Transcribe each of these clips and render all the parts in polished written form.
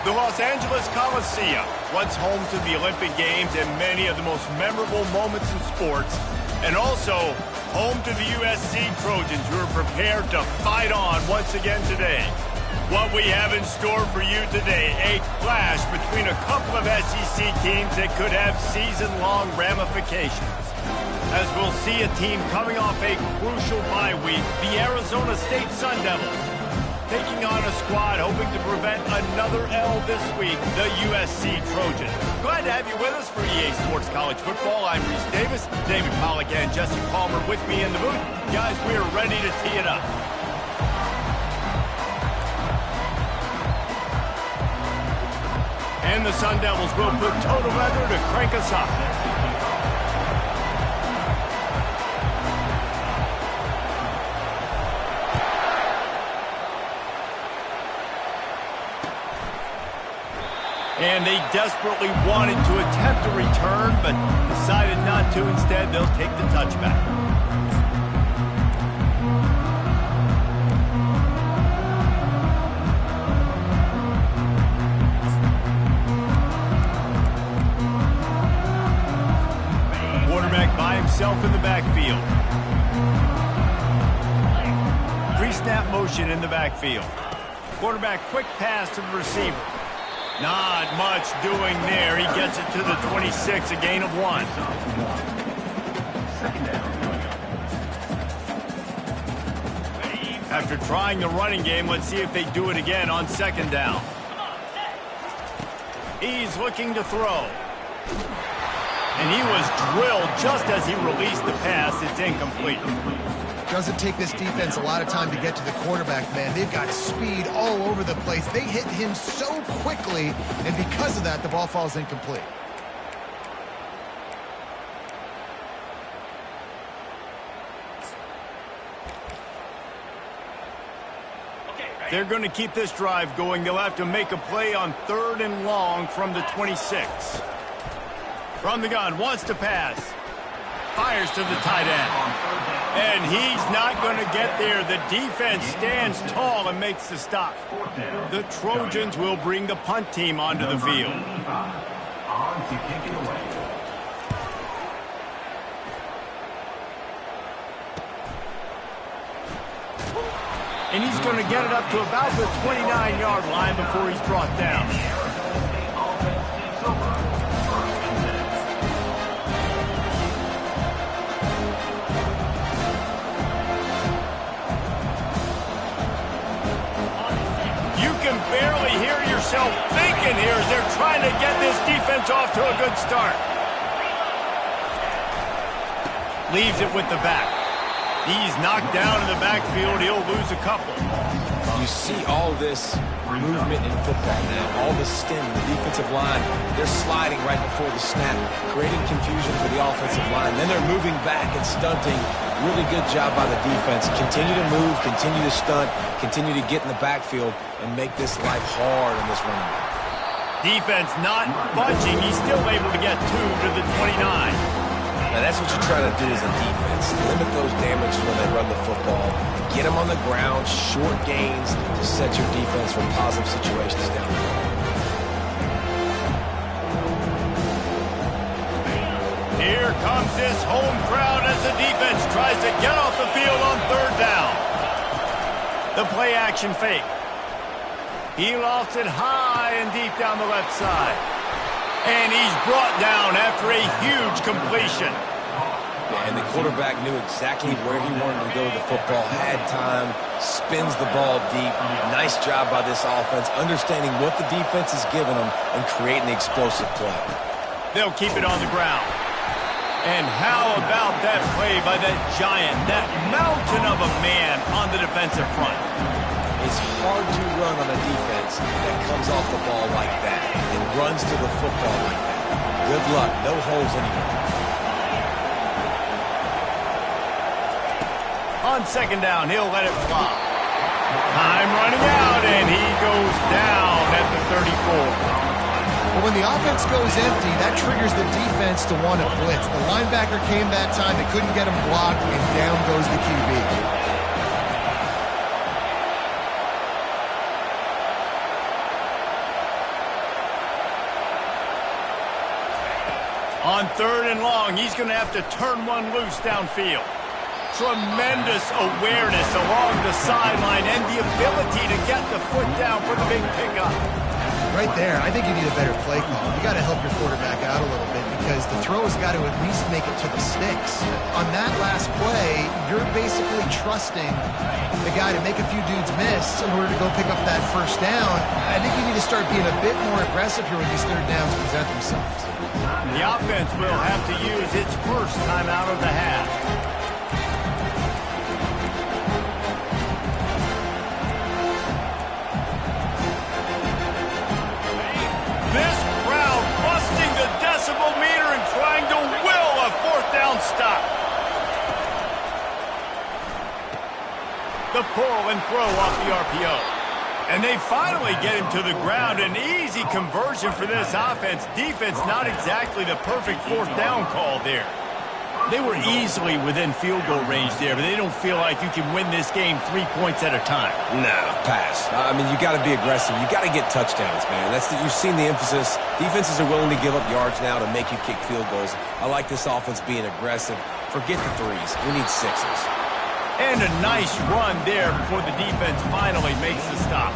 The Los Angeles Coliseum, once home to the Olympic Games and many of the most memorable moments in sports, and also home to the USC Trojans, who are prepared to fight on once again today. What we have in store for you today, a clash between a couple of SEC teams that could have season-long ramifications. As we'll see a team coming off a crucial bye week, the Arizona State Sun Devils, taking on a squad hoping to prevent another L this week, the USC Trojans. Glad to have you with us for EA Sports College Football. I'm Reese Davis, David Pollack and Jesse Palmer with me in the booth. Guys, we are ready to tee it up. And the Sun Devils will put total weather to crank us up. And they desperately wanted to attempt a return, but decided not to. Instead, they'll take the touchback. Quarterback by himself in the backfield. Pre-snap motion in the backfield. Quarterback quick pass to the receiver. Not much doing there. He gets it to the 26, a gain of 1. After trying the running game, let's see if they do it again on second down. He's looking to throw. And he was drilled just as he released the pass. It's incomplete. Doesn't take this defense a lot of time to get to the quarterback, man. They've got speed all over the place. They hit him so quickly, and because of that, the ball falls incomplete. They're going to keep this drive going. They'll have to make a play on 3rd and long from the 26. From the gun, wants to pass. Fires to the tight end. And he's not going to get there. The defense stands tall and makes the stop. The Trojans will bring the punt team onto the field. And he's going to get it up to about the 29-yard line before he's brought down. Barely hear yourself thinking here as they're trying to get this defense off to a good start. Leaves it with the back. He's knocked down in the backfield. He'll lose a couple. You see all this movement in football now. All the stem, the defensive line, they're sliding right before the snap, creating confusion for the offensive line. Then they're moving back and stunting. Really good job by the defense. Continue to move, continue to stunt, continue to get in the backfield and make this life hard on this running back. Defense not budging. He's still able to get 2 to the 29. Now that's what you try to do as a defense. Limit those damages when they run the football. Get them on the ground, short gains to set your defense for positive situations down the road. Here comes this home crowd as the defense tries to get off the field on 3rd down. The play action fake. He lofts it high and deep down the left side. And he's brought down after a huge completion. Yeah, and the quarterback knew exactly where he wanted to go with the football, had time, spins the ball deep. Nice job by this offense, understanding what the defense is giving them and creating the explosive play. They'll keep it on the ground. And how about that play by that giant, that mountain of a man on the defensive front? It's hard to run on a defense that comes off the ball like that and runs to the football like that. Good luck. No holes anywhere. On 2nd down, he'll let it fly. Time running out, and he goes down at the 34. But when the offense goes empty, that triggers the defense to want to blitz. The linebacker came that time. They couldn't get him blocked, and down goes the QB. On 3rd and long, he's going to have to turn one loose downfield. Tremendous awareness along the sideline and the ability to get the foot down for the big pickup. Right there, I think you need a better play call. You got to help your quarterback out a little bit because the throw has got to at least make it to the sticks. On that last play, you're basically trusting the guy to make a few dudes miss in order to go pick up that first down. I think you need to start being a bit more aggressive here when these 3rd downs present themselves. The offense will have to use its first timeout of the half. This crowd busting the decibel meter and trying to will a 4th down stop. The pull and throw off the RPO. And they finally get him to the ground. An easy conversion for this offense. Defense not exactly the perfect 4th down call there. They were easily within field goal range there, but they don't feel like you can win this game 3 points at a time. No, pass. I mean, you got to be aggressive. You got to get touchdowns, man. You've seen the emphasis. Defenses are willing to give up yards now to make you kick field goals. I like this offense being aggressive. Forget the 3s. We need 6s. And a nice run there before the defense finally makes the stop.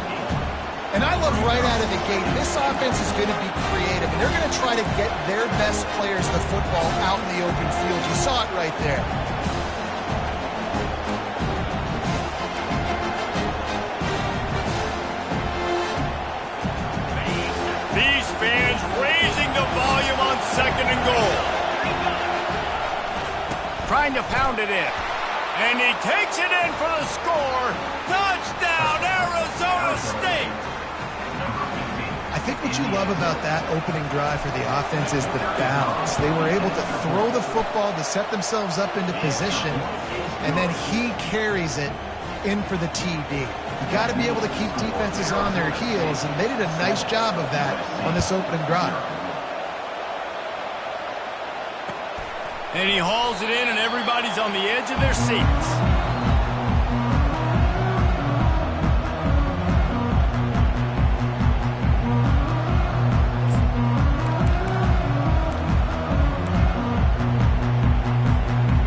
And I love right out of the gate, this offense is going to be creative, and they're going to try to get their best players the football out in the open field. You saw it right there. These fans raising the volume on 2nd and goal. Trying to pound it in. And he takes it in for the score. Touchdown, Arizona State. I think what you love about that opening drive for the offense is the balance. They were able to throw the football to set themselves up into position, and then he carries it in for the TD. You got to be able to keep defenses on their heels, and they did a nice job of that on this opening drive. And he hauls it in, and everybody's on the edge of their seats.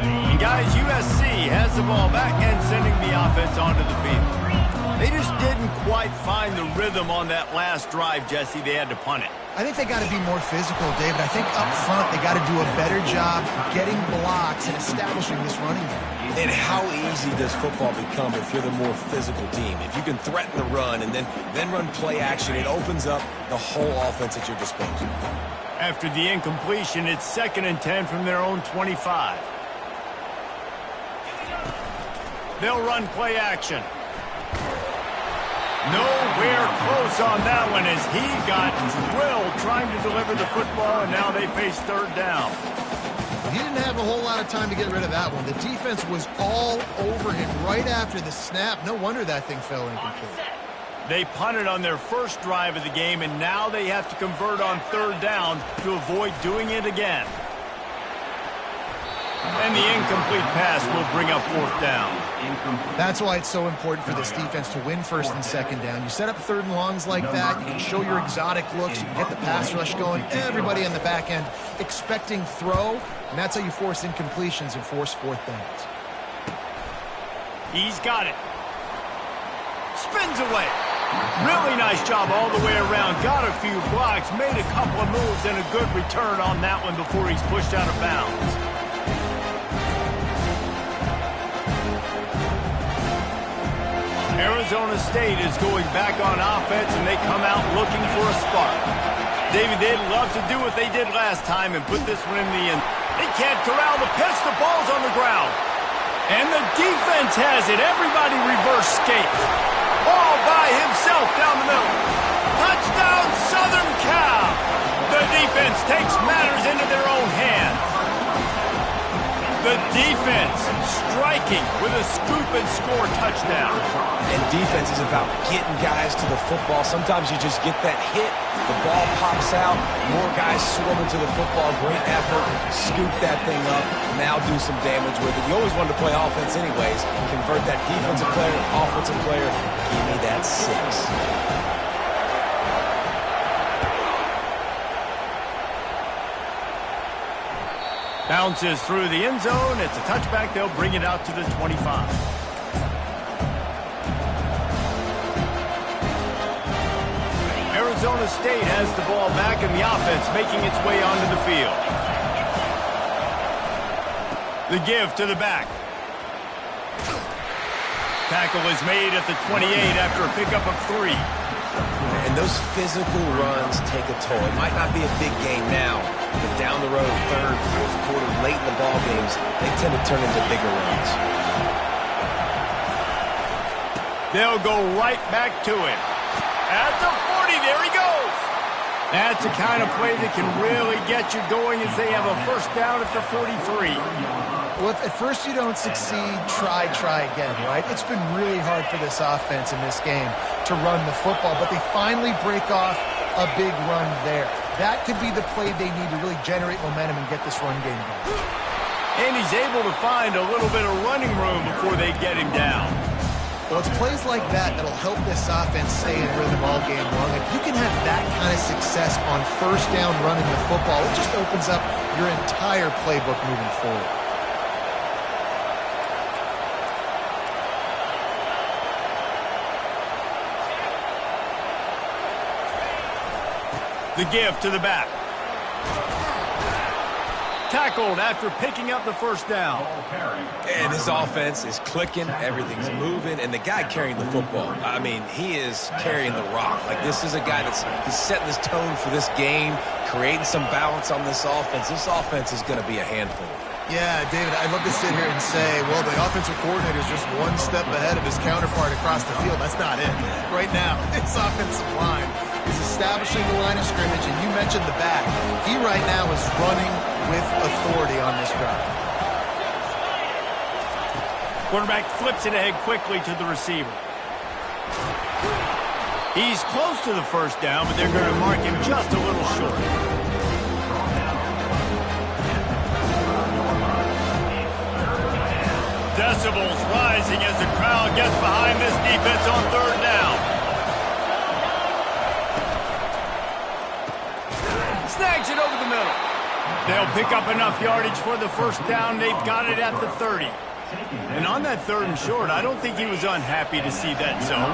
And guys, USC has the ball back and sending the offense onto the field. They just didn't quite find the rhythm on that last drive, Jesse. They had to punt it. I think they got to be more physical, David. I think up front they got to do a better job getting blocks and establishing this running game. And how easy does football become if you're the more physical team? If you can threaten the run and then run play action, it opens up the whole offense at your disposal. After the incompletion, it's 2nd and 10 from their own 25. They'll run play action. Nowhere close on that one as he got drilled trying to deliver the football, and now they face 3rd down. He didn't have a whole lot of time to get rid of that one. The defense was all over him right after the snap. No wonder that thing fell incomplete. They punted on their first drive of the game, and now they have to convert on 3rd down to avoid doing it again. And the incomplete pass will bring up 4th down. That's why it's so important for this defense to win 1st and 2nd down. You set up 3rd and longs like that, you can show your exotic looks, you can get the pass rush going, everybody on the back end expecting throw, and that's how you force incompletions and force 4th downs. He's got it. Spins away. Really nice job all the way around. Got a few blocks, made a couple of moves, and a good return on that one before he's pushed out of bounds. Arizona State is going back on offense, and they come out looking for a spark. David, they'd love to do what they did last time and put this one in the end. They can't corral the pitch. The ball's on the ground. And the defense has it. Everybody reverse skate. All by himself down the middle. Touchdown, Southern Cal. The defense takes matters into their own hands. The defense striking with a scoop and score touchdown. And defense is about getting guys to the football. Sometimes you just get that hit, the ball pops out, more guys swarming to the football. Great effort, scoop that thing up, now do some damage with it. You always wanted to play offense anyways. Convert that defensive player, offensive player. Give me that 6. Bounces through the end zone. It's a touchback. They'll bring it out to the 25. Arizona State has the ball back in the offense, making its way onto the field. The give to the back. Tackle is made at the 28 after a pickup of 3. And those physical runs take a toll. It might not be a big game now, but down the road, third, fourth quarter, late in the ball games, they tend to turn into bigger runs. They'll go right back to it. At the 40, there he goes. That's the kind of play that can really get you going as they have a first down at the 43. Well, if at first you don't succeed, try again, right? It's been really hard for this offense in this game to run the football, but they finally break off a big run there. That could be the play they need to really generate momentum and get this run game going. And he's able to find a little bit of running room before they get him down. Well, it's plays like that that'll help this offense stay in rhythm all game long. If you can have that kind of success on first down running the football, it just opens up your entire playbook moving forward. The give to the back. Tackled after picking up the first down. And his offense is clicking, everything's moving, and the guy carrying the football, I mean, he is carrying the rock. Like, this is a guy he's setting this tone for this game, creating some balance on this offense. This offense is going to be a handful. Yeah, David, I'd love to sit here and say, well, the offensive coordinator is just one step ahead of his counterpart across the field. That's not it. Right now, this offensive line is establishing the line of scrimmage, and you mentioned the back. He right now is running with authority on this drive. Quarterback flips it ahead quickly to the receiver. He's close to the first down, but they're going to mark him just a little short. Decibels rising as the crowd gets behind this defense on third down. Snags it over the middle. They'll pick up enough yardage for the first down. They've got it at the 30. And on that third and short, I don't think he was unhappy to see that zone.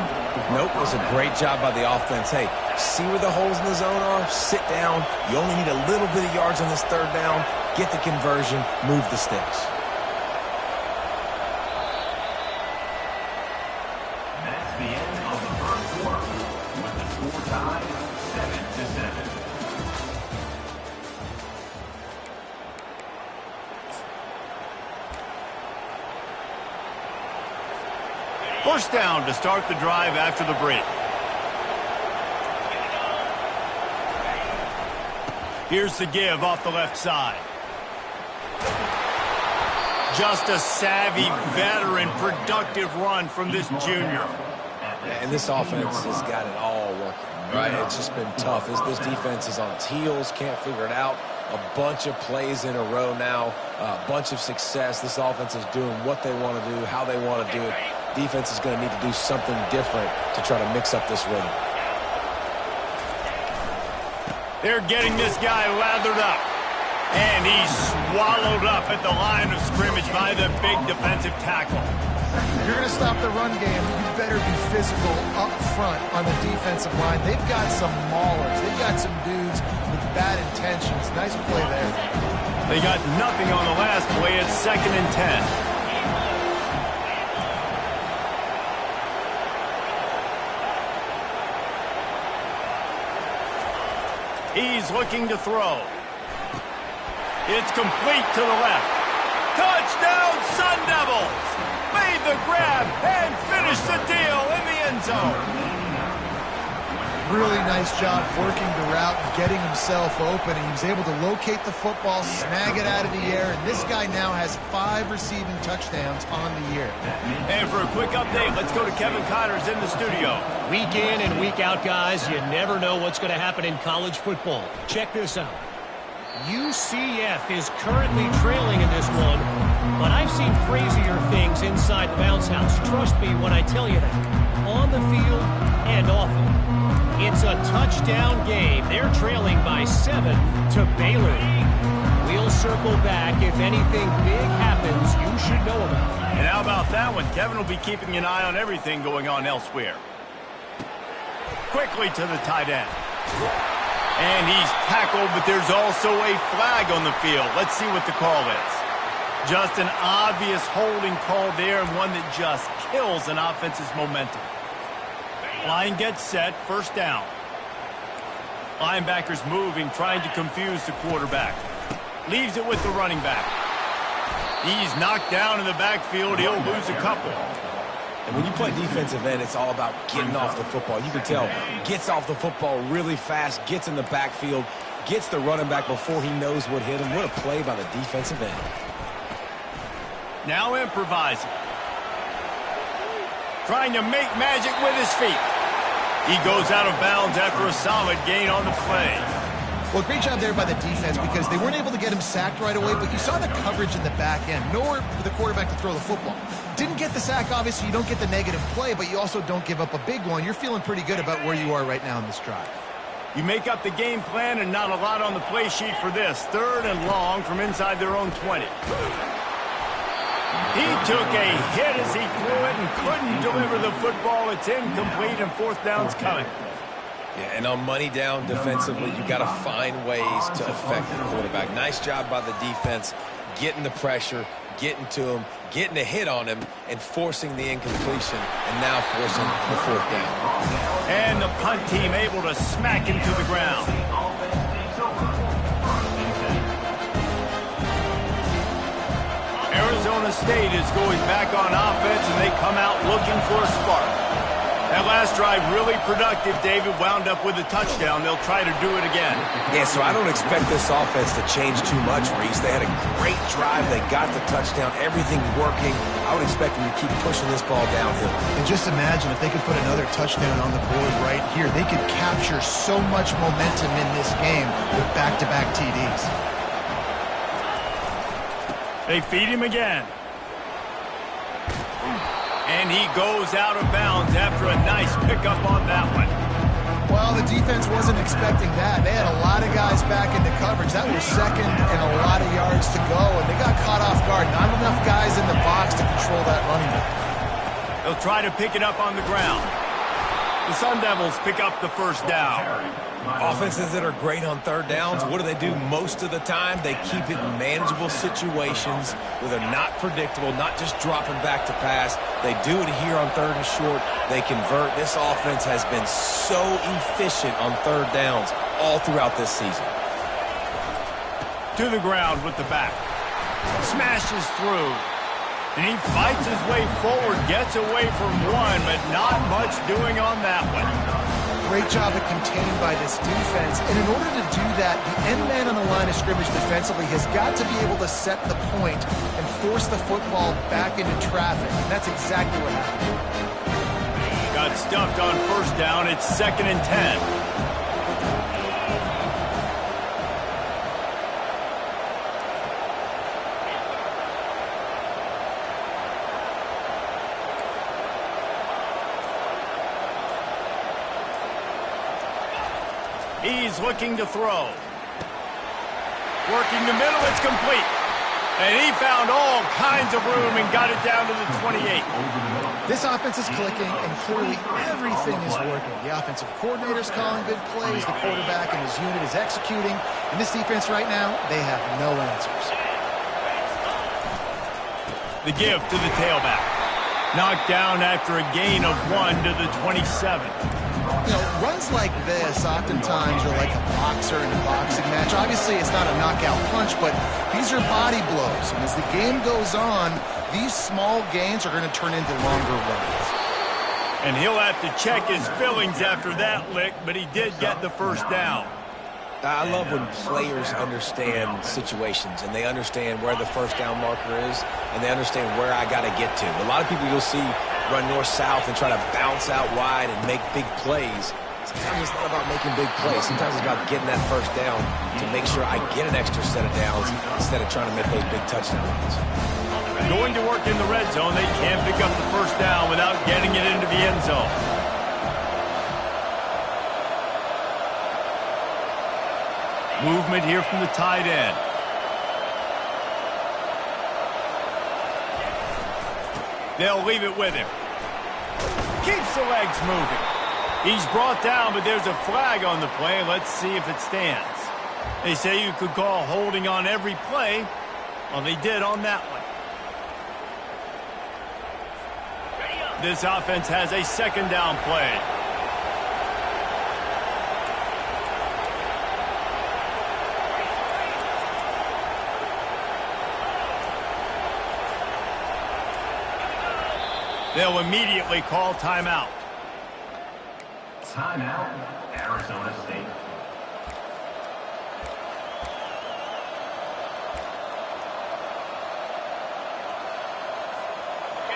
Nope, it was a great job by the offense. Hey, see where the holes in the zone are? Sit down. You only need a little bit of yards on this third down. Get the conversion. Move the sticks. That's the end of the first quarter with the score tied 7-7. First down to start the drive after the break. Here's the give off the left side. Just a savvy, veteran, productive run from this junior. And this offense has got it all working, right? It's just been tough. This defense is on its heels, can't figure it out. A bunch of plays in a row now, a bunch of success. This offense is doing what they want to do, how they want to do it. Defense is going to need to do something different to try to mix up this rhythm. They're getting this guy lathered up. And he's swallowed up at the line of scrimmage by the big defensive tackle. If you're going to stop the run game, you better be physical up front on the defensive line. They've got some maulers. They've got some dudes with bad intentions. Nice play there. They got nothing on the last play. It's 2nd and 10. He's looking to throw. It's complete to the left. Touchdown, Sun Devils! Made the grab and finished the deal in the end zone. Really nice job working the route and getting himself open. And he was able to locate the football, snag it out of the air, and this guy now has 5 receiving touchdowns on the year. And for a quick update, let's go to Kevin Connors in the studio. Week in and week out, guys, you never know what's going to happen in college football. Check this out. UCF is currently trailing in this one, but I've seen crazier things inside the bounce house. Trust me when I tell you that. On the field and off it. It's a touchdown game. They're trailing by 7 to Baylor. We'll circle back. If anything big happens, you should know about it. And how about that one? Kevin will be keeping an eye on everything going on elsewhere. Quickly to the tight end. And he's tackled, but there's also a flag on the field. Let's see what the call is. Just an obvious holding call there, and one that just kills an offense's momentum. Line gets set, first down. Linebackers moving, trying to confuse the quarterback. Leaves it with the running back. He's knocked down in the backfield. He'll lose a couple. And when you play defensive end, it's all about getting off the football. You can tell, gets off the football really fast, gets in the backfield, gets the running back before he knows what hit him. What a play by the defensive end. Now improvising. Trying to make magic with his feet. He goes out of bounds after a solid gain on the play. Well, great job there by the defense because they weren't able to get him sacked right away, but you saw the coverage in the back end. Nowhere for the quarterback to throw the football. Didn't get the sack, obviously. You don't get the negative play, but you also don't give up a big one. You're feeling pretty good about where you are right now in this drive. You make up the game plan and not a lot on the play sheet for this. 3rd and long from inside their own 20. He took a hit as he threw it and couldn't deliver the football. It's incomplete and 4th down's coming. Yeah, and on money down defensively, you got to find ways to affect the quarterback. Nice job by the defense, getting the pressure, getting to him, getting a hit on him, and forcing the incompletion, and now forcing the 4th down. And the punt team able to smack him to the ground. Arizona State is going back on offense, and they come out looking for a spark. That last drive really productive. David wound up with a touchdown. They'll try to do it again. Yeah, so I don't expect this offense to change too much, Reese. They had a great drive. They got the touchdown. Everything's working. I would expect them to keep pushing this ball downhill. And just imagine if they could put another touchdown on the board right here. They could capture so much momentum in this game with back-to-back TDs. They feed him again. And he goes out of bounds after a nice pickup on that one. Well, the defense wasn't expecting that. They had a lot of guys back into coverage. That was 2nd and a lot of yards to go, and they got caught off guard. Not enough guys in the box to control that running back. They'll try to pick it up on the ground. The Sun Devils pick up the 1st down. Offenses that are great on 3rd downs, what do? Most of the time, they keep it in manageable situations where they're not predictable, not just dropping back to pass. They do it here on 3rd and short. They convert. This offense has been so efficient on 3rd downs all throughout this season. To the ground with the back. Smashes through. And he fights his way forward, gets away from one, but not much doing on that one. Great job of containing by this defense. And in order to do that, the end man on the line of scrimmage defensively has got to be able to set the point and force the football back into traffic. And that's exactly what happened. Got stuffed on 1st down. It's 2nd and 10. He's looking to throw. Working the middle, it's complete. And he found all kinds of room and got it down to the 28. This offense is clicking, and clearly everything is working. The offensive coordinator's calling good plays. The quarterback and his unit is executing. And this defense right now, they have no answers. The give to the tailback. Knocked down after a gain of 1 to the 27. You know, runs like this oftentimes are like a boxer in a boxing match. Obviously, it's not a knockout punch, but these are body blows. And as the game goes on, these small gains are going to turn into longer runs. And he'll have to check his feelings after that lick, but he did get the 1st down. I love when players understand situations and they understand where the 1st down marker is and they understand where I got to get to. A lot of people you'll see run north-south and try to bounce out wide and make big plays. Sometimes it's not about making big plays. Sometimes it's about getting that 1st down to make sure I get an extra set of downs instead of trying to make those big touchdown runs. Going to work in the red zone, they can't pick up the 1st down without getting it into the end zone. Movement here from the tight end. They'll leave it with him. Keeps the legs moving. He's brought down, but there's a flag on the play. Let's see if it stands. They say you could call holding on every play. Well, they did on that one. This offense has a second down play. They'll immediately call timeout. Timeout, Arizona State.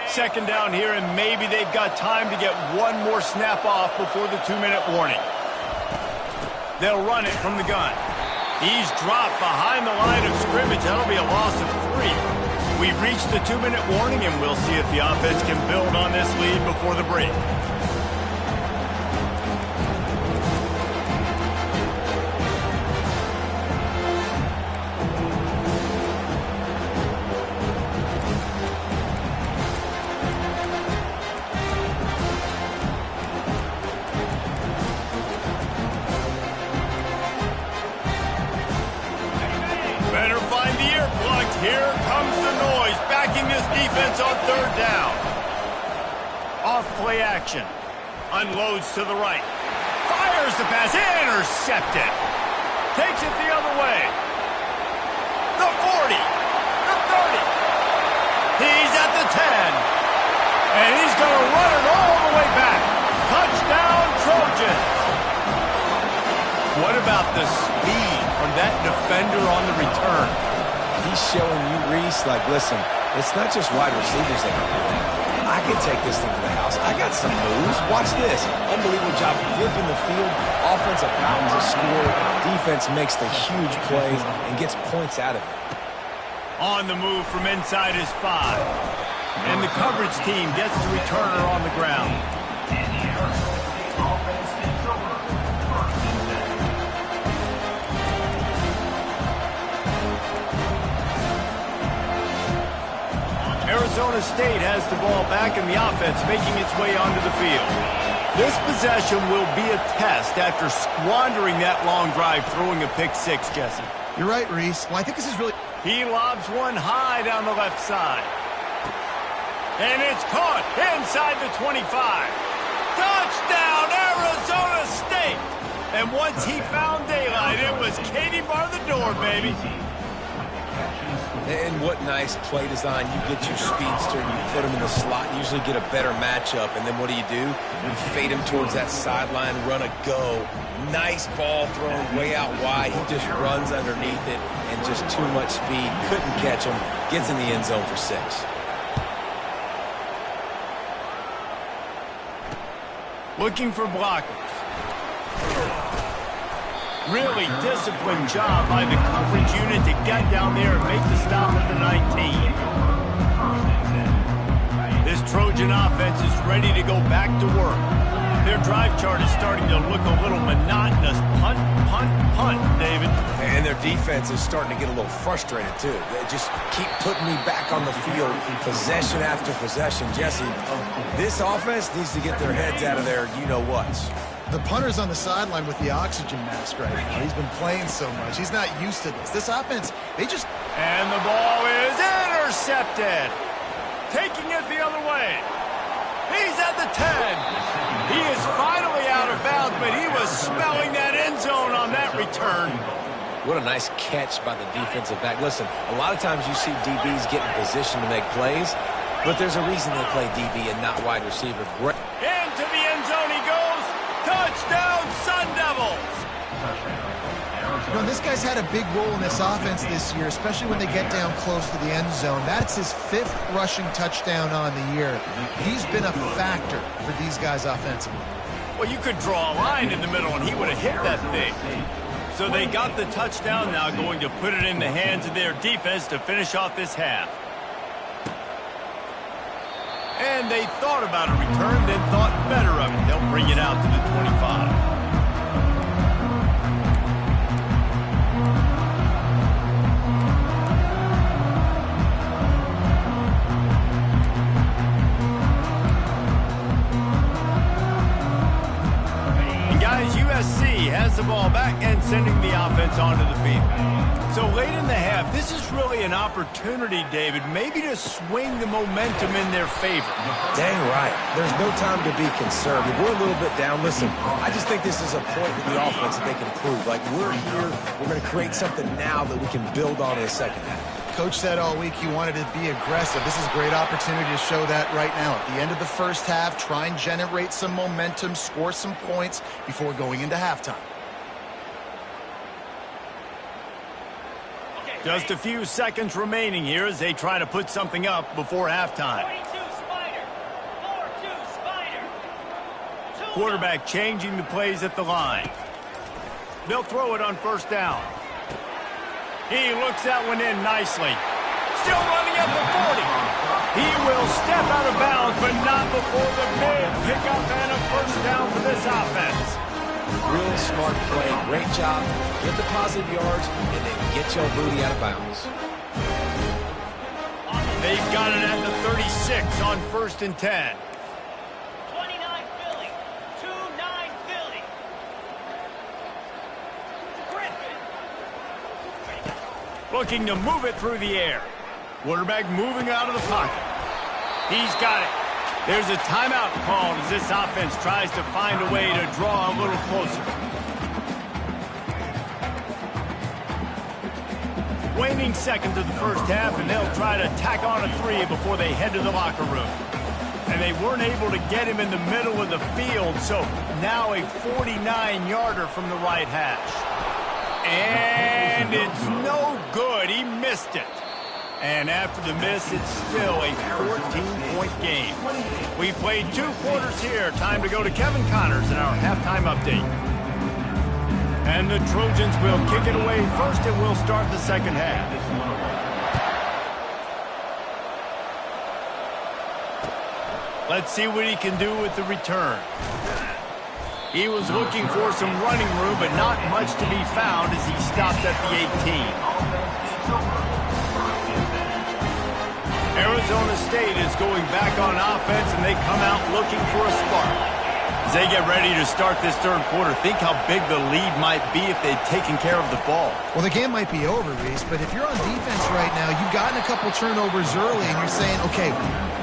Second down here, and maybe they've got time to get one more snap off before the 2-minute warning. They'll run it from the gun. He's dropped behind the line of scrimmage. That'll be a loss of 3. We've reached the 2-minute warning, and we'll see if the offense can build on this lead before the break. Here comes the noise, backing this defense on third down. Off play action. Unloads to the right. Fires the pass. Intercepted. Takes it the other way. The 40. The 30. He's at the 10. And he's going to run it all the way back. Touchdown, Trojans. What about the speed from that defender on the return? He's showing you, Reese, like, listen, it's not just wide receivers that can do that. I can take this thing to the house. I got some moves. Watch this. Unbelievable job flipping the field. Offense about to score. Defense makes the huge plays and gets points out of it. On the move from inside his 5. And the coverage team gets the returner on the ground. Arizona State has the ball back and the offense making its way onto the field. This possession will be a test after squandering that long drive, throwing a pick-6, Jesse. You're right, Reese. Well, I think this is really... He lobs one high down the left side. And it's caught inside the 25. Touchdown, Arizona State! And once he found daylight, it was Katie bar the door, baby. And what nice play design. You get your speedster, you put him in the slot, usually get a better matchup. And then what do? You fade him towards that sideline, run a go. Nice ball thrown way out wide. He just runs underneath it and just too much speed. Couldn't catch him. Gets in the end zone for 6. Looking for blockers. Really disciplined job by the coverage unit to get down there and make the stop at the 19. This Trojan offense is ready to go back to work. Their drive chart is starting to look a little monotonous. Punt, punt, punt, David. And their defense is starting to get a little frustrated, too. They just keep putting me back on the field, possession after possession. Jesse, this offense needs to get their heads out of their you-know-whats. The punter's on the sideline with the oxygen mask right now. He's been playing so much. He's not used to this. This offense, they just... And the ball is intercepted. Taking it the other way. He's at the 10. He is finally out of bounds, but he was smelling that end zone on that return. What a nice catch by the defensive back. Listen, a lot of times you see DBs get in position to make plays, but there's a reason they play DB and not wide receiver. Great. Into the end zone he goes. Touchdown, Sun Devils! You know, this guy's had a big role in this offense this year, especially when they get down close to the end zone. That's his 5th rushing touchdown on the year. He's been a factor for these guys offensively. Well, you could draw a line in the middle, and he would have hit that thing. So they got the touchdown, now going to put it in the hands of their defense to finish off this half. And they thought about a return, then thought better of it. They'll bring it out to the 25. gets the ball back and sending the offense onto the field. So late in the half, this is really an opportunity, David, maybe to swing the momentum in their favor. Dang right. There's no time to be concerned. If we're a little bit down, listen, I just think this is a point with the offense that they can prove. Like, we're here, we're going to create something now that we can build on in the second half. Coach said all week he wanted to be aggressive. This is a great opportunity to show that right now. At the end of the first half, try and generate some momentum, score some points before going into halftime. Just a few seconds remaining here as they try to put something up before halftime. Quarterback changing the plays at the line. They'll throw it on first down. He looks that one in nicely. Still running at the 40. He will step out of bounds, but not before the big pickup and a first down for this offense. Real smart play. Great job. Get the positive yards, and then get your booty out of bounds. They've got it at the 36 on 1st and 10. 29 Philly. 2-9 Philly. Griffin. Looking to move it through the air. Quarterback moving out of the pocket. He's got it. There's a timeout called as this offense tries to find a way to draw a little closer. Waning seconds of the first half, and they'll try to tack on a 3 before they head to the locker room. And they weren't able to get him in the middle of the field, so now a 49-yarder from the right hash. And it's no good. He missed it. And after the miss, it's still a 14-point game. We've played 2 quarters here. Time to go to Kevin Connors in our halftime update. And the Trojans will kick it away first, and we'll start the second half. Let's see what he can do with the return. He was looking for some running room, but not much to be found as he stopped at the 18. Arizona State is going back on offense, and they come out looking for a spark. As they get ready to start this third quarter, think how big the lead might be if they'd taken care of the ball. Well, the game might be over, Reese, but if you're on defense right now, you've gotten a couple turnovers early, and you're saying, okay,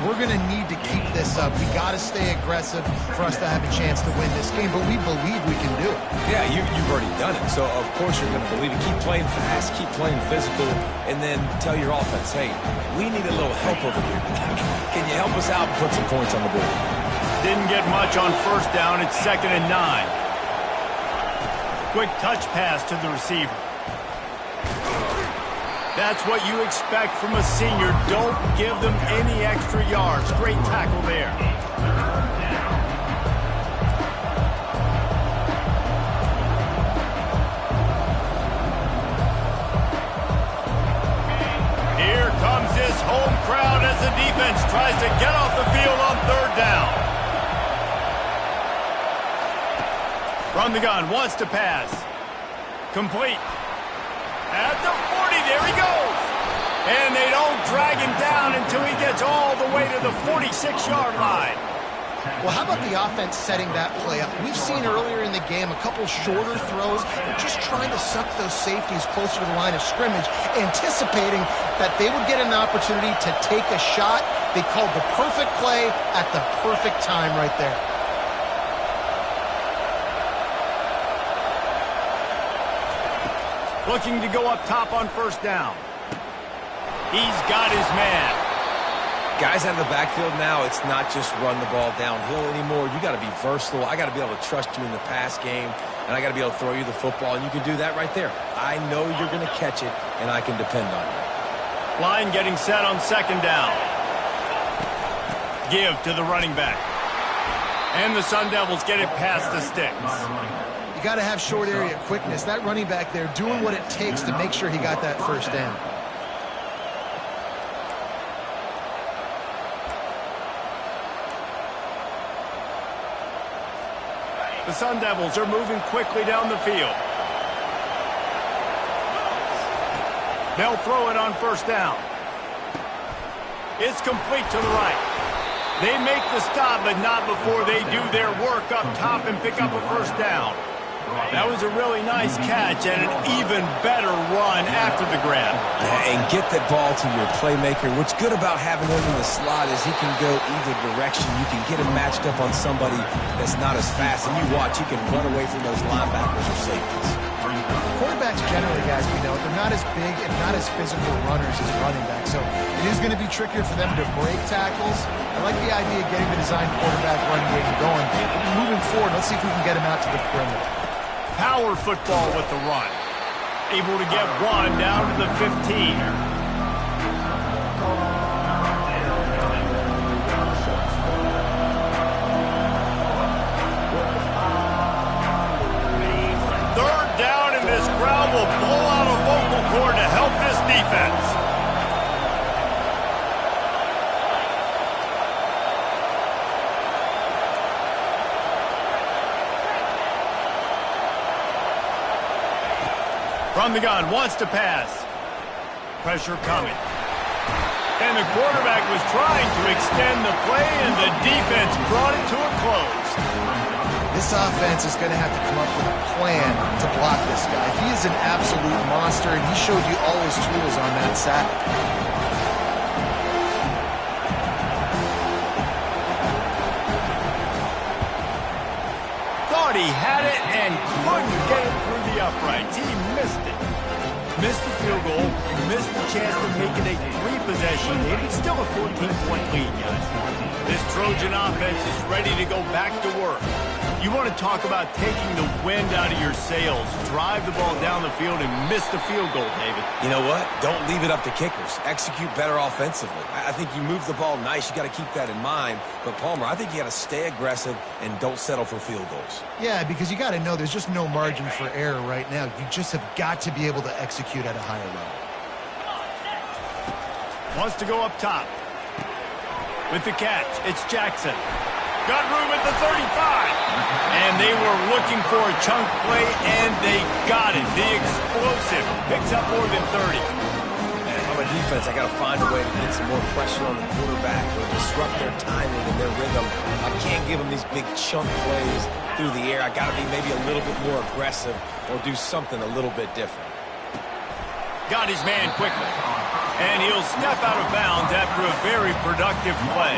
we're going to need to keep this up. We got to stay aggressive for us to have a chance to win this game, but we believe we can do it. Yeah, you've already done it, so of course you're going to believe it. Keep playing fast, keep playing physical, and then tell your offense, hey, we need a little help over here. Can you help us out and put some points on the board? Didn't get much on first down. It's 2nd and 9. Quick touch pass to the receiver. That's what you expect from a senior. Don't give them any extra yards. Great tackle there. Here comes this home crowd as the defense tries to get off the field on 3rd down. From the gun, wants to pass. Complete. At the 40, there he goes. And they don't drag him down until he gets all the way to the 46-yard line. Well, how about the offense setting that play up? We've seen earlier in the game a couple shorter throws. They're just trying to suck those safeties closer to the line of scrimmage, anticipating that they would get an opportunity to take a shot. They called the perfect play at the perfect time right there. Looking to go up top on first down. He's got his man. Guys out of the backfield now, it's not just run the ball downhill anymore. You got to be versatile. I got to be able to trust you in the pass game, and I got to be able to throw you the football, and you can do that right there. I know you're going to catch it, and I can depend on you. Line getting set on 2nd down. Give to the running back. And the Sun Devils get it past the sticks. You got to have short area quickness. That running back there doing what it takes to make sure he got that first down. The Sun Devils are moving quickly down the field. They'll throw it on first down. It's complete to the right. They make the stop, but not before they do their work up top and pick up a first down. That was a really nice catch and an even better run after the grab. And get that ball to your playmaker. What's good about having him in the slot is he can go either direction. You can get him matched up on somebody that's not as fast, and you watch, he can run away from those linebackers or safeties. Quarterbacks generally, guys, we know, they're not as big and not as physical runners as running backs, so it is going to be trickier for them to break tackles. I like the idea of getting the designed quarterback run game going. Moving forward, let's see if we can get him out to the perimeter. Power football with the run. Able to get one down to the 15. Third down, and this crowd will pull out a vocal cord to help this defense. From the gun, wants to pass. Pressure coming. And the quarterback was trying to extend the play, and the defense brought it to a close. This offense is going to have to come up with a plan to block this guy. He is an absolute monster, and he showed you all his tools on that sack. Thought he had it and couldn't get it through the uprights. He missed it. Missed the field goal, missed the chance to make it a three-possession game. It's still a 14-point lead, guys. This Trojan offense is ready to go back to work. You want to talk about taking the wind out of your sails. Drive the ball down the field and miss the field goal, David. You know what? Don't leave it up to kickers. Execute better offensively. I think you move the ball nice. You got to keep that in mind. But, Palmer, I think you got to stay aggressive and don't settle for field goals. Yeah, because you got to know there's just no margin for error right now. You just have got to be able to execute at a higher level. Wants to go up top. With the catch, it's Jackson. Got room at the 35. And they were looking for a chunk play, and they got it. The explosive picks up more than 30. And from a defense, I got to find a way to get some more pressure on the quarterback or disrupt their timing and their rhythm. I can't give them these big chunk plays through the air. I got to be maybe a little bit more aggressive or do something a little bit different. Got his man quickly. And he'll step out of bounds after a very productive play.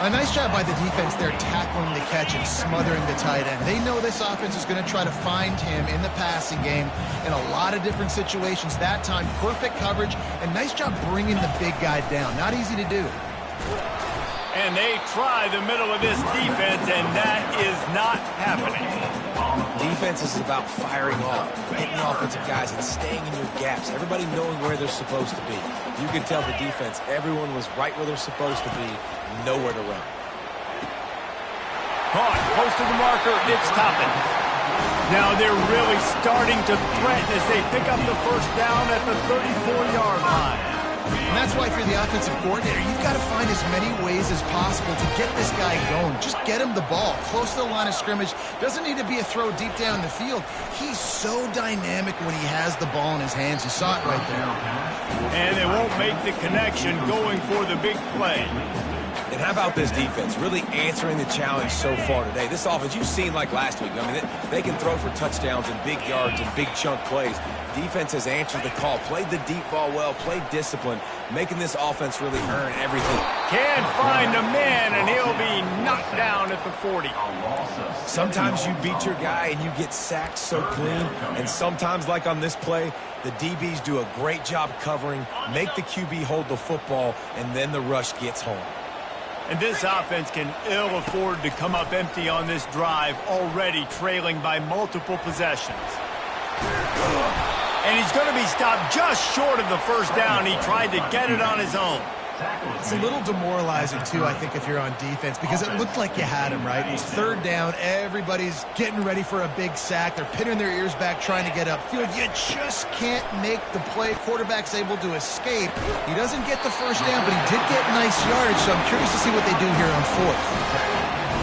A nice job by the defense there tackling the catch and smothering the tight end. They know this offense is going to try to find him in the passing game in a lot of different situations. That time, perfect coverage, and nice job bringing the big guy down. Not easy to do. And they try the middle of this defense, and that is not happening. Defense is about firing off, hitting the offensive guys, and staying in your gaps. Everybody knowing where they're supposed to be. You can tell the defense, everyone was right where they're supposed to be, nowhere to run. Caught, close to the marker, it's Toppin. Now they're really starting to threaten as they pick up the first down at the 34-yard line. And that's why, if you're the offensive coordinator, you've got to find as many ways as possible to get this guy going. Just get him the ball close to the line of scrimmage. Doesn't need to be a throw deep down the field. He's so dynamic when he has the ball in his hands. You saw it right there. And they won't make the connection going for the big play. And how about this defense really answering the challenge so far today? This offense, you've seen like last week. I mean, they can throw for touchdowns and big yards and big chunk plays. Defense has answered the call, played the deep ball well, played discipline, making this offense really earn everything. Can't find a man, and he'll be knocked down at the 40. Sometimes you beat your guy and you get sacked so clean, and sometimes, like on this play, the DBs do a great job covering, make the QB hold the football, and then the rush gets home. And this offense can ill afford to come up empty on this drive, already trailing by multiple possessions. And he's going to be stopped just short of the first down. He tried to get it on his own. It's a little demoralizing, too, I think, if you're on defense, because it looked like you had him, right? It's third down. Everybody's getting ready for a big sack. They're pinning their ears back, trying to get upfield. You just can't make the play. Quarterback's able to escape. He doesn't get the first down, but he did get nice yardage, so I'm curious to see what they do here on fourth.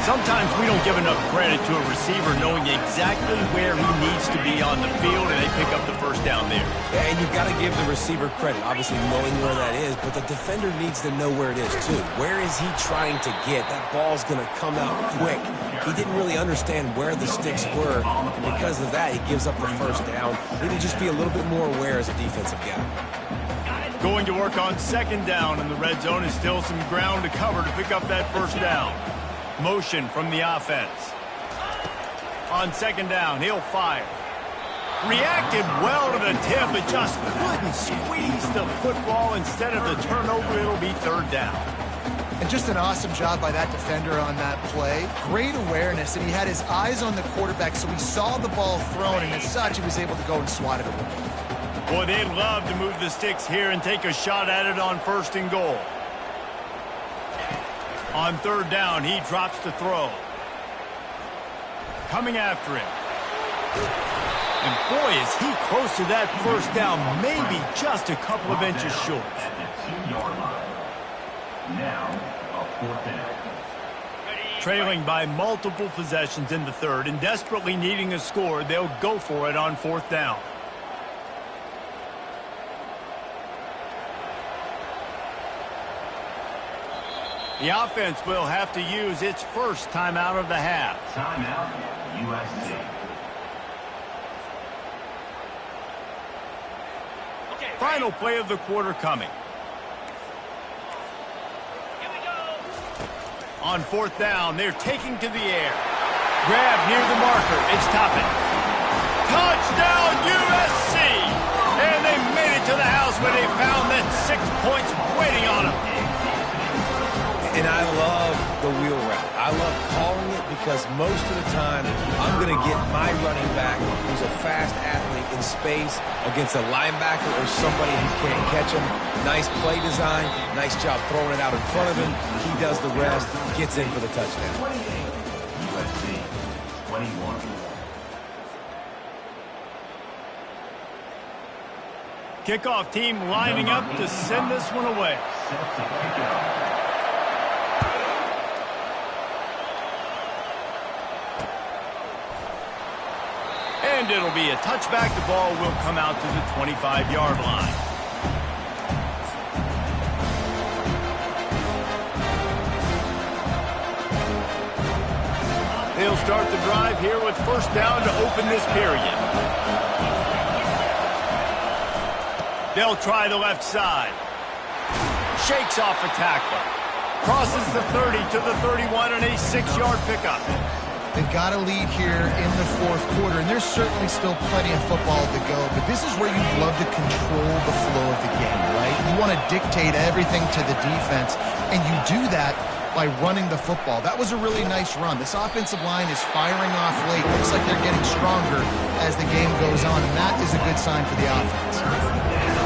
Sometimes we don't give enough credit to a receiver knowing exactly where he needs to be on the field, and they pick up the first down there. Yeah, and you've got to give the receiver credit, obviously knowing where that is, but the defender needs to know where it is too. Where is he trying to get? That ball's going to come out quick. He didn't really understand where the sticks were, and because of that, he gives up the first down. Need to just be a little bit more aware as a defensive guy. Going to work on second down, and the red zone is still some ground to cover to pick up that first down. Motion from the offense. On second down, he'll fire. Reacted well to the tip, but just couldn't squeeze the football. Instead of the turnover, it'll be third down. And just an awesome job by that defender on that play. Great awareness, and he had his eyes on the quarterback, so he saw the ball thrown, and as such, he was able to go and swat it away. Boy, they'd love to move the sticks here and take a shot at it on first and goal. On third down, he drops to throw. Coming after him. And boy, is he close to that first down, maybe just a couple of inches short. At the 2-yard line. Now, a fourth down. Trailing by multiple possessions in the third and desperately needing a score, they'll go for it on fourth down. The offense will have to use its first timeout of the half. Timeout, USC. Final play of the quarter coming. Here we go. On fourth down, they're taking to the air. Grab near the marker. It's Toppin. Touchdown, USC! And they made it to the house where they found that 6 points waiting on them. And I love the wheel route. I love calling it because most of the time I'm going to get my running back who's a fast athlete in space against a linebacker or somebody who can't catch him. Nice play design. Nice job throwing it out in front of him. He does the rest. Gets in for the touchdown. 28, USC, 21. Kickoff team lining up to send this one away. Set to kick it off. And it'll be a touchback. The ball will come out to the 25-yard line. They'll start the drive here with first down to open this period. They'll try the left side. Shakes off a tackler. Crosses the 30 to the 31 and a 6-yard pickup. They've got a lead here in the fourth quarter, and there's certainly still plenty of football to go, but this is where you'd love to control the flow of the game, right? You want to dictate everything to the defense, and you do that by running the football. That was a really nice run. This offensive line is firing off late. Looks like they're getting stronger as the game goes on, and that is a good sign for the offense.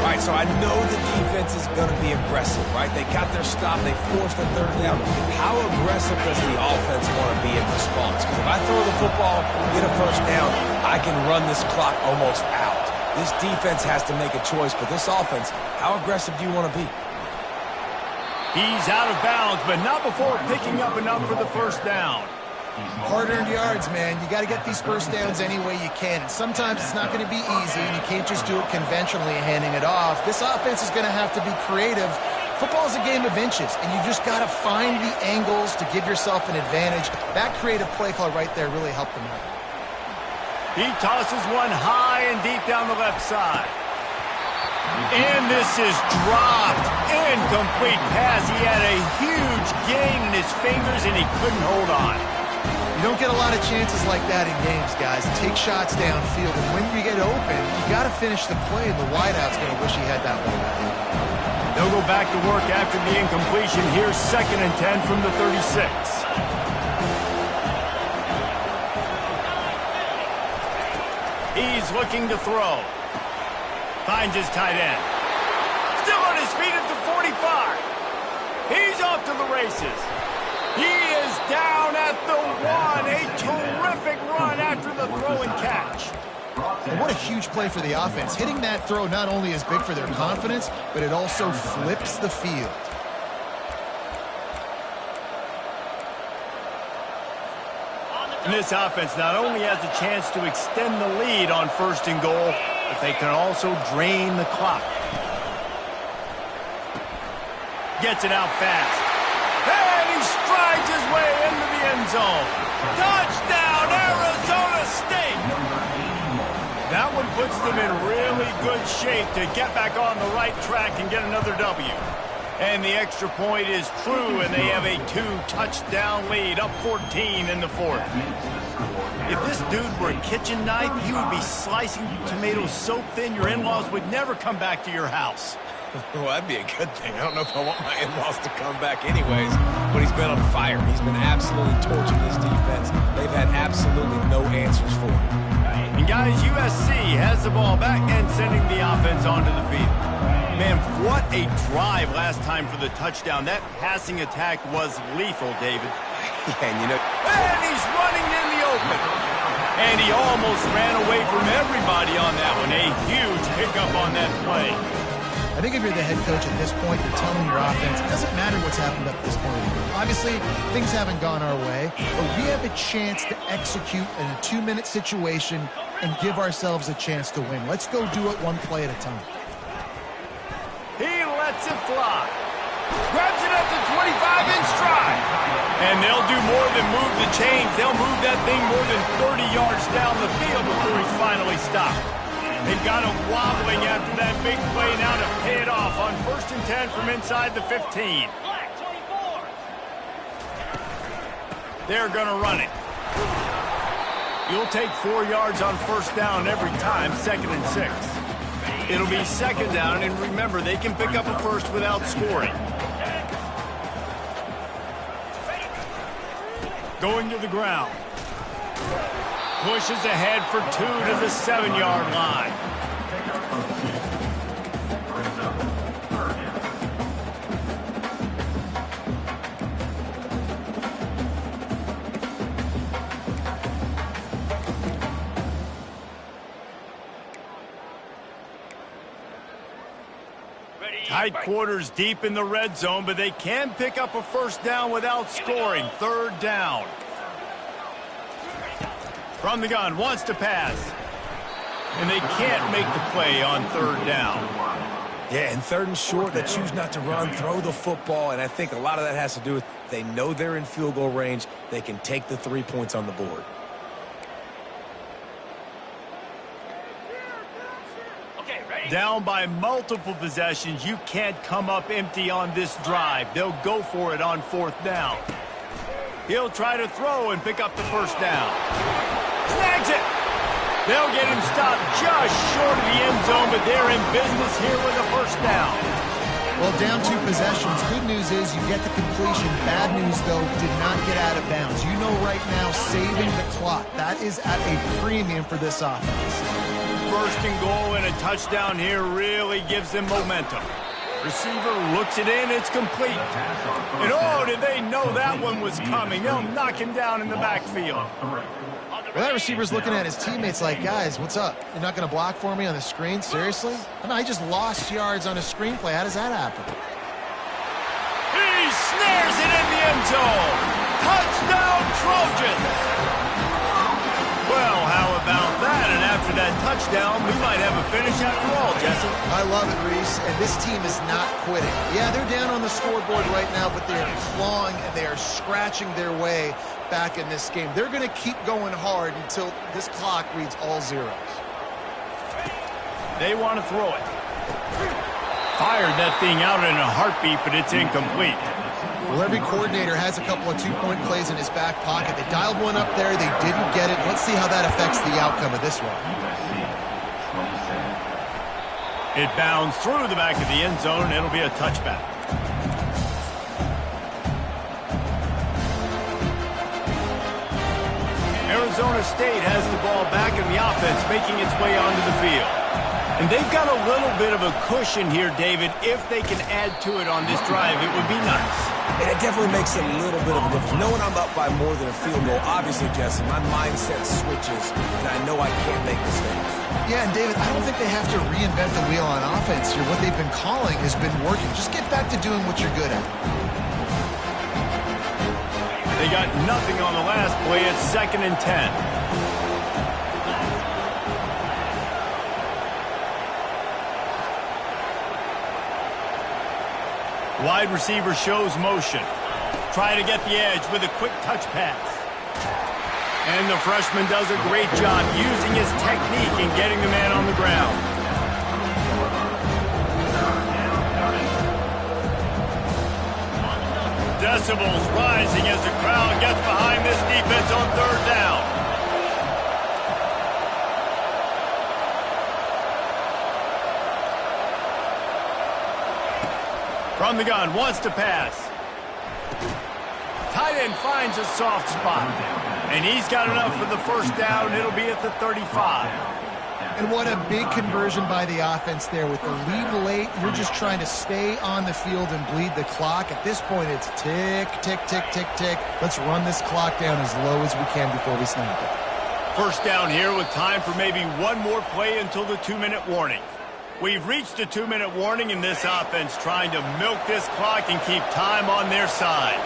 All right, so I know the defense is going to be aggressive, right? They got their stop. They forced a third down. How aggressive does the offense want to be in response? Because if I throw the football, get a first down, I can run this clock almost out. This defense has to make a choice, but this offense, how aggressive do you want to be? He's out of bounds, but not before picking up enough for the first down. Hard-earned yards, man. You got to get these first downs any way you can. And sometimes it's not going to be easy, and you can't just do it conventionally handing it off. This offense is going to have to be creative. Football is a game of inches, and you just got to find the angles to give yourself an advantage. That creative play call right there really helped them out. He tosses one high and deep down the left side. And this is dropped. Incomplete pass. He had a huge gain in his fingers, and he couldn't hold on. You don't get a lot of chances like that in games, guys. Take shots downfield, and when you get open, you got to finish the play, and the wideout's going to wish he had that one back. They'll go back to work after the incompletion. Here's 2nd and 10 from the 36. He's looking to throw. Finds his tight end. Still on his feet at the 45. He's off to the races. He is down at the 1. A terrific run after the throw and catch. And what a huge play for the offense. Hitting that throw not only is big for their confidence, but it also flips the field. And this offense not only has a chance to extend the lead on 1st and goal, but they can also drain the clock. Gets it out fast. And he strides his way into the end zone. Touchdown, Arizona State! That one puts them in really good shape to get back on the right track and get another W. And the extra point is true, and they have a 2-touchdown lead, up 14 in the 4th. If this dude were a kitchen knife, he would be slicing tomatoes so thin your in-laws would never come back to your house. Well, that'd be a good thing. I don't know if I want my in-laws to come back anyways, but he's been on fire. He's been absolutely torching this defense. They've had absolutely no answers for him. And guys, USC has the ball back and sending the offense onto the field. Man, what a drive last time for the touchdown. That passing attack was lethal, David. Yeah, and you know... And he's running in the open. And he almost ran away from everybody on that one. A huge pickup on that play. I think if you're the head coach at this point, you're telling your offense, it doesn't matter what's happened up to this point. Obviously, things haven't gone our way, but we have a chance to execute in a 2-minute situation and give ourselves a chance to win. Let's go do it one play at a time. He lets it fly. Grabs it at the 25 in stride. And they'll do more than move the chains. They'll move that thing more than 30 yards down the field before he's finally stopped. They've got him wobbling after that big play now to pay it off on 1st and 10 from inside the 15. Black 24. They're going to run it. You'll take 4 yards on 1st down every time, 2nd and 6. It'll be 2nd down, and remember, they can pick up a first without scoring. Going to the ground. Pushes ahead for 2 to the 7-yard line. Tight quarters deep in the red zone, but they can pick up a 1st down without scoring. 3rd down. From the gun, wants to pass. And they can't make the play on 3rd down. Yeah, and 3rd and short, they choose not to run, throw the football, and I think a lot of that has to do with they know they're in field goal range. They can take the 3 points on the board. Okay, ready? Down by multiple possessions, you can't come up empty on this drive. They'll go for it on 4th down. He'll try to throw and pick up the 1st down. Snags it! They'll get him stopped just short of the end zone, but they're in business here with a 1st down. Well, down 2 possessions. Good news is you get the completion. Bad news, though, did not get out of bounds. You know right now, saving the clock. That is at a premium for this offense. 1st and goal and a touchdown here really gives them momentum. Receiver looks it in, it's complete. And oh, did they know that one was coming. They'll knock him down in the backfield. Well, that receiver's looking at his teammates like, guys, what's up? You're not going to block for me on the screen? Seriously? I mean, I just lost yards on a screenplay. How does that happen? He snares it in the end zone. Touchdown, Trojans. Well, how about that? And after that touchdown, we might have a finish after all, Jesse. I love it, Reese, and this team is not quitting. Yeah, they're down on the scoreboard right now, but they are clawing and they are scratching their way back in this game. They're going to keep going hard until this clock reads all zeros. They want to throw it. Fired that thing out in a heartbeat, but it's incomplete. Well, every coordinator has a couple of 2-point plays in his back pocket. They dialed one up there. They didn't get it. Let's see how that affects the outcome of this one. It bounds through the back of the end zone, and it'll be a touchback. Arizona State has the ball back in the offense, making its way onto the field. And they've got a little bit of a cushion here, David. If they can add to it on this drive, it would be nice. And it definitely makes a little bit of a difference. Knowing I'm up by more than a field goal, obviously, Jesse, my mindset switches, and I know I can't make mistakes. Yeah, and David, I don't think they have to reinvent the wheel on offense here. What they've been calling has been working. Just get back to doing what you're good at. They got nothing on the last play. It's 2nd and 10. Wide receiver shows motion. Trying to get the edge with a quick touch pass. And the freshman does a great job using his technique and getting the man on the ground. Decibels rising as the crowd gets behind this defense on 3rd down. From the gun, wants to pass. Tight end finds a soft spot. And he's got enough for the 1st down. It'll be at the 35. And what a big conversion by the offense there. With the lead late, you're just trying to stay on the field and bleed the clock. At this point, it's tick, tick, tick, tick, tick. Let's run this clock down as low as we can before we snap it. 1st down here with time for maybe one more play until the 2-minute warning. We've reached a 2-minute warning in this offense, trying to milk this clock and keep time on their side.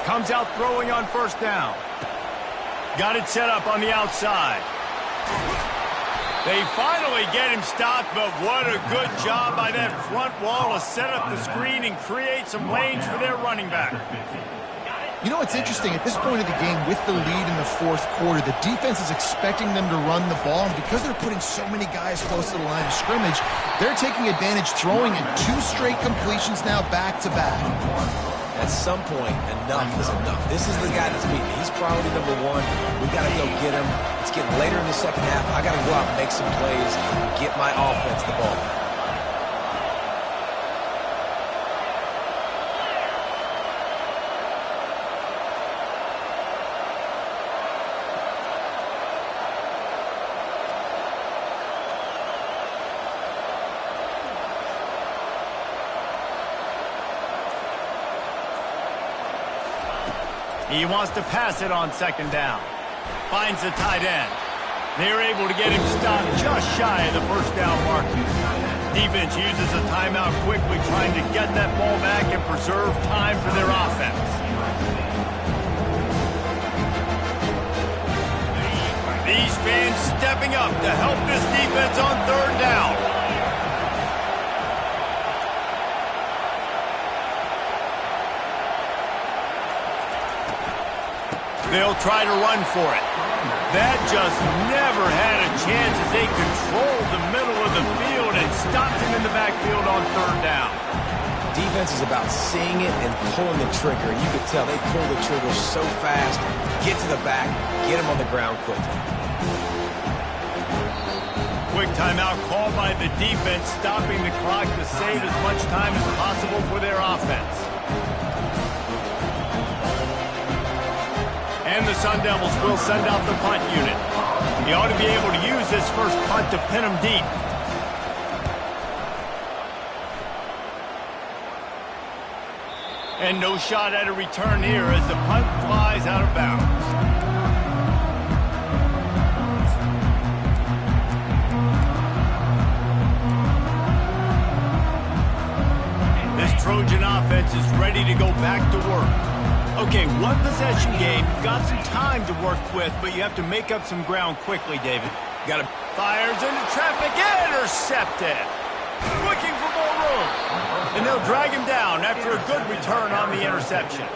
Comes out throwing on 1st down. Got it set up on the outside. They finally get him stopped, but what a good job by that front wall to set up the screen and create some lanes for their running back. You know what's interesting? At this point of the game, with the lead in the 4th quarter, the defense is expecting them to run the ball, and because they're putting so many guys close to the line of scrimmage, they're taking advantage, throwing in 2 straight completions now back-to-back. At some point, enough is enough. This is the guy that's beating me. He's priority number 1. We got to go get him. It's getting later in the 2nd half. I got to go out and make some plays and get my offense the ball. He wants to pass it on 2nd down. Finds the tight end. They're able to get him stopped just shy of the 1st down mark. Defense uses a timeout quickly, trying to get that ball back and preserve time for their offense. These fans stepping up to help this defense on 3rd down. They'll try to run for it. That just never had a chance as they controlled the middle of the field and stopped him in the backfield on 3rd down. Defense is about seeing it and pulling the trigger. And you could tell they pull the trigger so fast, get to the back, get him on the ground quickly. Quick timeout called by the defense, stopping the clock to save as much time as possible for their offense. And the Sun Devils will send out the punt unit. He ought to be able to use this first punt to pin him deep. And no shot at a return here as the punt flies out of bounds. This Trojan offense is ready to go back to work. Okay, 1 possession game. You've got some time to work with, but you have to make up some ground quickly, David. Got to fires into traffic, intercepted. Looking for more room. And they'll drag him down after a good return on the interception.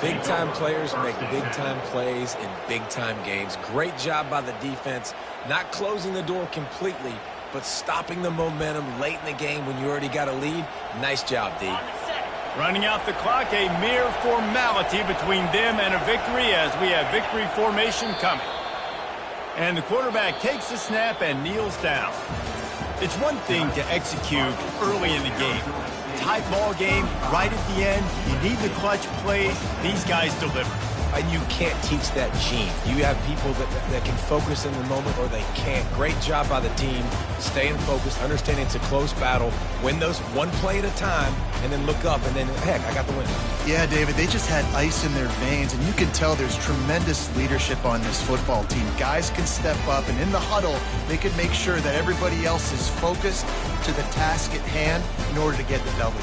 Big-time players make big-time plays in big-time games. Great job by the defense, not closing the door completely, but stopping the momentum late in the game when you already got a lead. Nice job, D. Running out the clock, a mere formality between them and a victory as we have victory formation coming. And the quarterback takes the snap and kneels down. It's one thing to execute early in the game. Tight ball game, right at the end, you need the clutch plays. These guys deliver. And you can't teach that gene. You have people that can focus in the moment or they can't. Great job by the team, staying focused, understanding it's a close battle, win those one play at a time, and then look up, and then, heck, I got the win. Yeah, David, they just had ice in their veins, and you can tell there's tremendous leadership on this football team. Guys can step up, and in the huddle, they can make sure that everybody else is focused to the task at hand in order to get the W.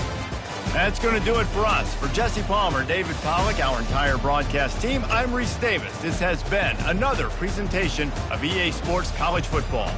That's going to do it for us. For Jesse Palmer, David Pollack, our entire broadcast team, I'm Reese Davis. This has been another presentation of EA Sports College Football.